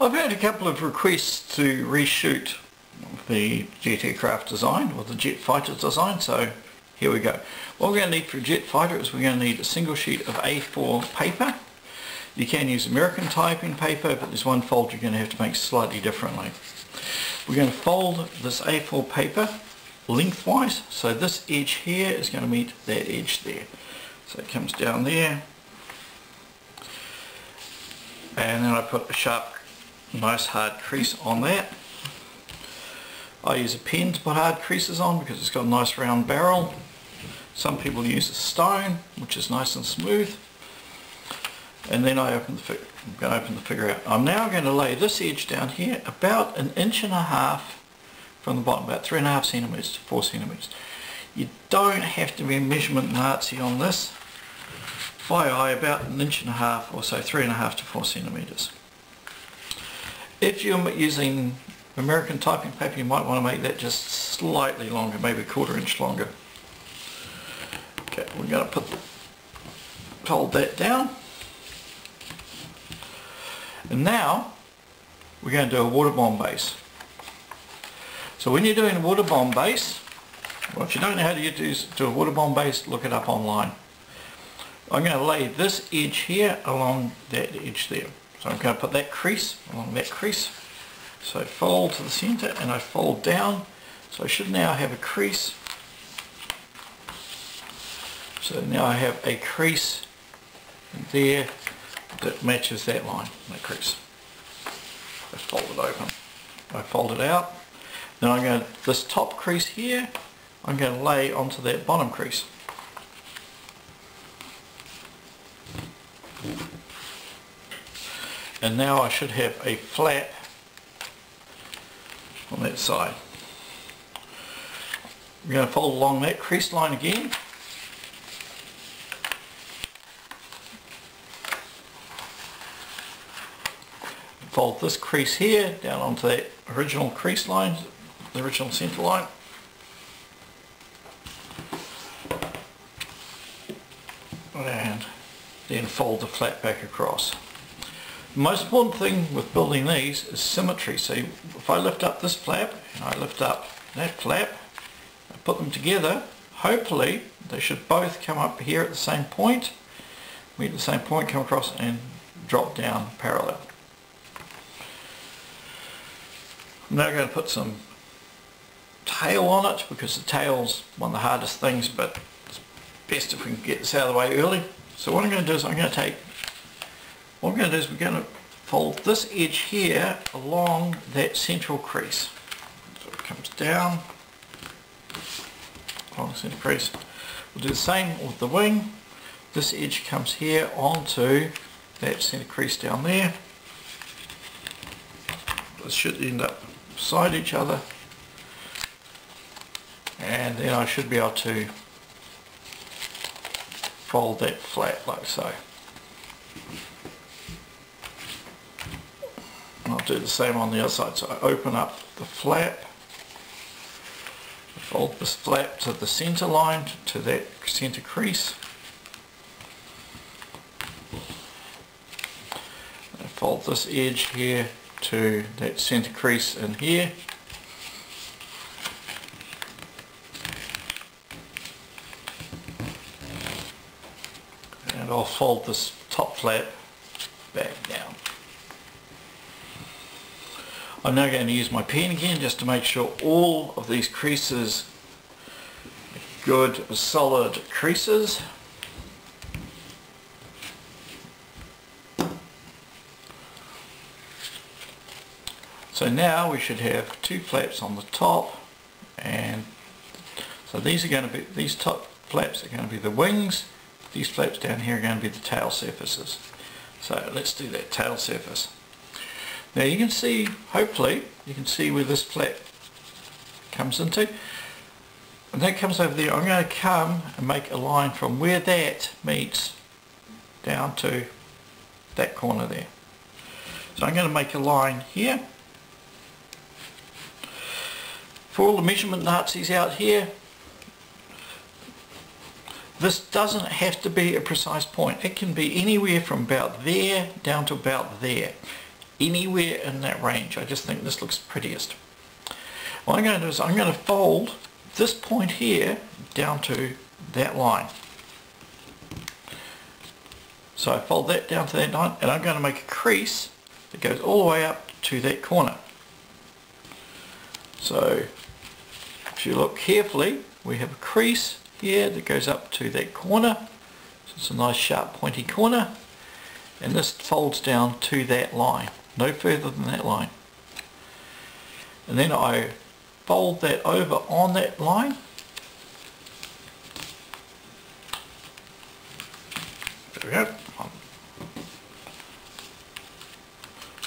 I've had a couple of requests to reshoot the jet aircraft design, or the jet fighter design, so here we go. What we're going to need for a jet fighter is we're going to need a single sheet of A4 paper. You can use American typing paper, but there's one fold you're going to have to make slightly differently. We're going to fold this A4 paper lengthwise, so this edge here is going to meet that edge there. So it comes down there, and then I put a sharp, nice hard crease on that. I use a pen to put hard creases on because it's got a nice round barrel. Some people use a stone, which is nice and smooth. And then I'm going to open the figure out. I'm now going to lay this edge down here about 1.5 inches from the bottom, about 3.5 centimeters to 4 centimeters. You don't have to be a measurement Nazi on this. By eye, about 1.5 inches or so, 3.5 to 4 centimeters. If you're using American typing paper, you might want to make that just slightly longer, maybe 1/4 inch longer. Okay, we're going to fold that down. And now we're going to do a water bomb base. So when you're doing a water bomb base, well, if you don't know how to do a water bomb base, look it up online. I'm going to lay this edge here along that edge there. So I'm going to put that crease along that crease. So I fold to the center and I fold down. So I should now have a crease. So now I have a crease there that matches that line, that crease. I fold it open. I fold it out. Then I'm going to, this top crease here, I'm going to lay onto that bottom crease. And now I should have a flap on that side. I'm going to fold along that crease line again. Fold this crease here down onto that original crease line, the original center line. And then fold the flap back across. The most important thing with building these is symmetry. So if I lift up this flap and I lift up that flap, I put them together, hopefully they should both come up here at the same point, meet at the same point, come across and drop down parallel. I'm now going to put some tail on it because the tail's one of the hardest things, but it's best if we can get this out of the way early. So what I'm going to do is we're going to fold this edge here along that central crease. So it comes down along the central crease. We'll do the same with the wing. This edge comes here onto that center crease down there. This should end up beside each other, and then I should be able to fold that flat like so. I'll do the same on the other side. So I open up the flap, fold this flap to the center line, to that center crease. I fold this edge here to that center crease in here. And I'll fold this top flap back down. I'm now going to use my pen again just to make sure all of these creases are good, solid creases. So now we should have two flaps on the top, and so these top flaps are going to be the wings. These flaps down here are going to be the tail surfaces. So let's do that tail surface. Now you can see, hopefully, you can see where this flap comes into. And that comes over there. I'm going to come and make a line from where that meets down to that corner there. So I'm going to make a line here. For all the measurement Nazis out here, this doesn't have to be a precise point. It can be anywhere from about there down to about there. anywhere in that range. I just think this looks prettiest. What I'm going to do is I'm going to fold this point here down to that line. So I fold that down to that line, and I'm going to make a crease that goes all the way up to that corner. So if you look carefully, we have a crease here that goes up to that corner. So it's a nice sharp pointy corner, and this folds down to that line, no further than that line. And then I fold that over on that line. There we go.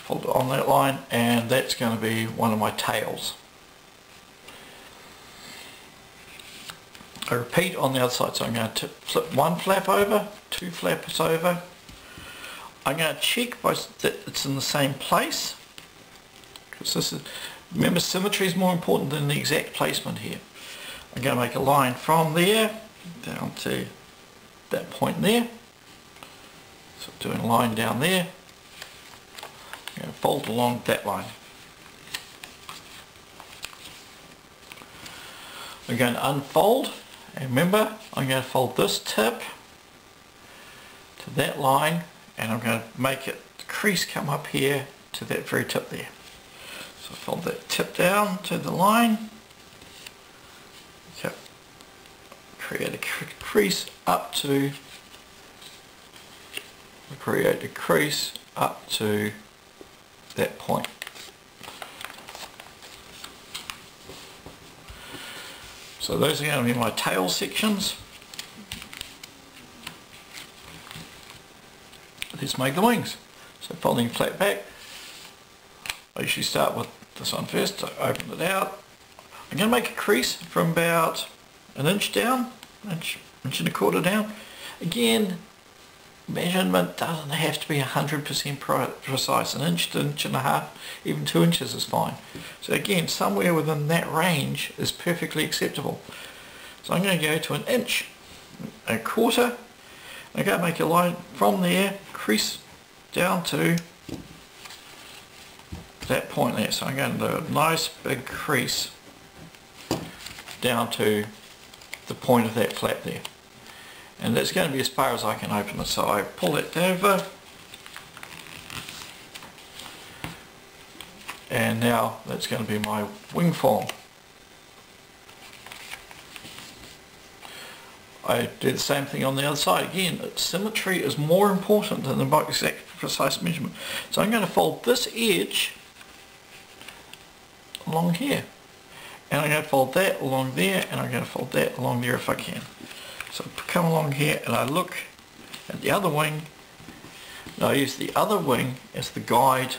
Fold it on that line, and that's going to be one of my tails. I repeat on the other side, so I'm going to flip one flap over, two flaps over. I'm going to check that it's in the same place, because this is, remember, symmetry is more important than the exact placement here. I'm going to make a line from there down to that point there. So doing a line down there. I'm going to fold along that line. I'm going to unfold, and remember, I'm going to fold this tip to that line, and I'm going to make it, the crease come up here to that very tip there. So fold that tip down to the line, create a crease up to, that point. So those are going to be my tail sections. Let's make the wings. So folding flat back, I usually start with this one first. So open it out. I'm going to make a crease from about an inch down, inch and a quarter down. Again, measurement doesn't have to be 100% precise. An inch to inch and a half, even 2 inches is fine. So again, somewhere within that range is perfectly acceptable. So I'm going to go to an inch, a quarter. I'm going to make a line from there, crease down to that point there. So I'm going to do a nice big crease down to the point of that flap there. And that's going to be as far as I can open it. So I pull it over, and now that's going to be my wing form. I do the same thing on the other side. Again, symmetry is more important than the exact precise measurement. So I'm going to fold this edge along here, and I'm going to fold that along there, and I'm going to fold that along there if I can. So I come along here and I look at the other wing, and I use the other wing as the guide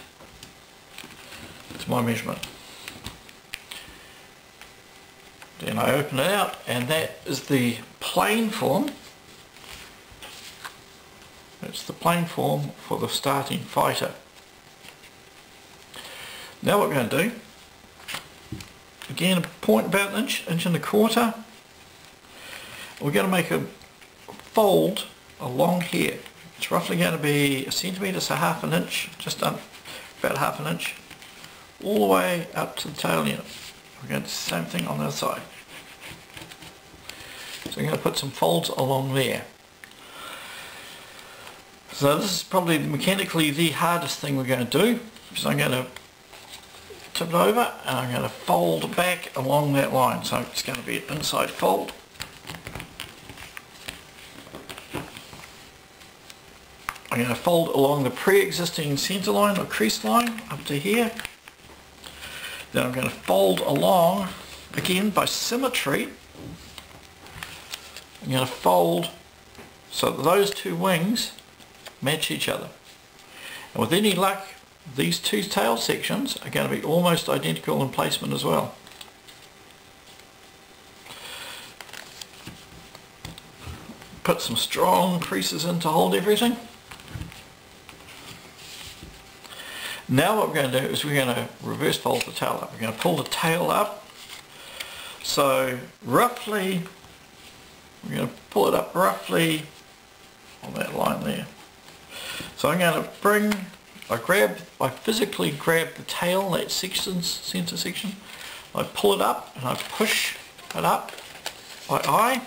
to my measurement. Then I open it out, and that is the plane form. That's the plane form for the starting fighter. Now what we're going to do, again, a point about an inch and a quarter. We're going to make a fold along here. It's roughly going to be a centimetre, so half an inch, just about half an inch, all the way up to the tail unit. We're going to do the same thing on the other side. So I'm going to put some folds along there. So this is probably mechanically the hardest thing we're going to do. So I'm going to tip it over, and I'm going to fold back along that line. So it's going to be an inside fold. I'm going to fold along the pre-existing centre line or crease line up to here. Then I'm going to fold along, again by symmetry, I'm going to fold so that those two wings match each other. And with any luck, these two tail sections are going to be almost identical in placement as well. Put some strong creases in to hold everything. Now what we're going to do is we're going to reverse fold the tail up. We're going to pull the tail up. So roughly, we're going to pull it up roughly on that line there. So I'm going to bring I physically grab the tail, that centre section, I pull it up and I push it up by eye.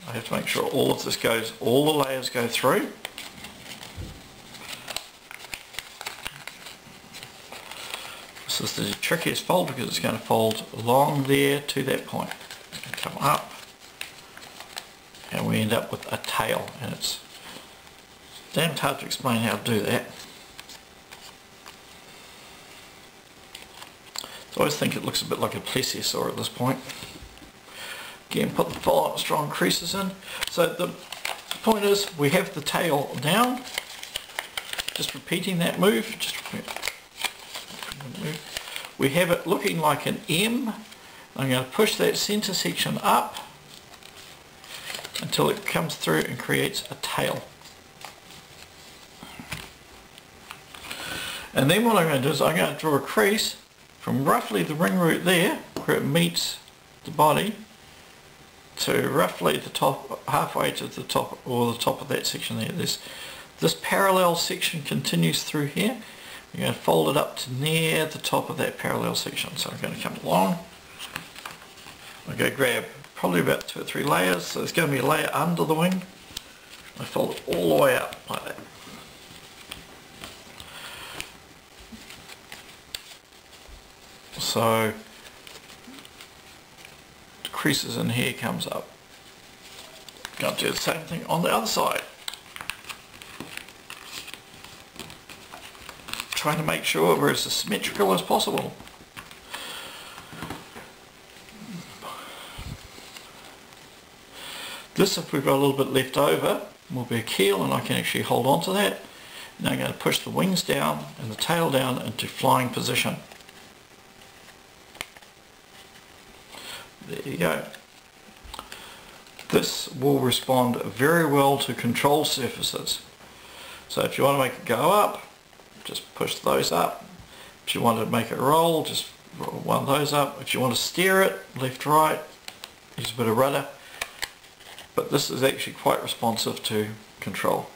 I have to make sure all of this goes, all the layers go through. This is the trickiest fold because it's going to fold along there to that point. Come up and we end up with a tail, and it's damn hard to explain how to do that. So I always think it looks a bit like a plesiosaur at this point. Again, put the strong creases in. So the point is, we have the tail down, just repeating that move. We have it looking like an M. I'm going to push that centre section up until it comes through and creates a tail. And then what I'm going to do is I'm going to draw a crease from roughly the ring root there, where it meets the body, to roughly the top, halfway to the top, or the top of that section there. This parallel section continues through here. I'm going to fold it up to near the top of that parallel section. So I'm going to come along. I'm going to grab probably about 2 or 3 layers. So there's going to be a layer under the wing. I fold it all the way up like that. So the creases in here comes up. Going to do the same thing on the other side. Trying to make sure we're as symmetrical as possible. This, if we've got a little bit left over, will be a keel, and I can actually hold on to that. Now I'm going to push the wings down and the tail down into flying position. There you go. This will respond very well to control surfaces. So if you want to make it go up, just push those up. If you want to make it roll, just roll one of those up. If you want to steer it left, right, use a bit of rudder. But this is actually quite responsive to control.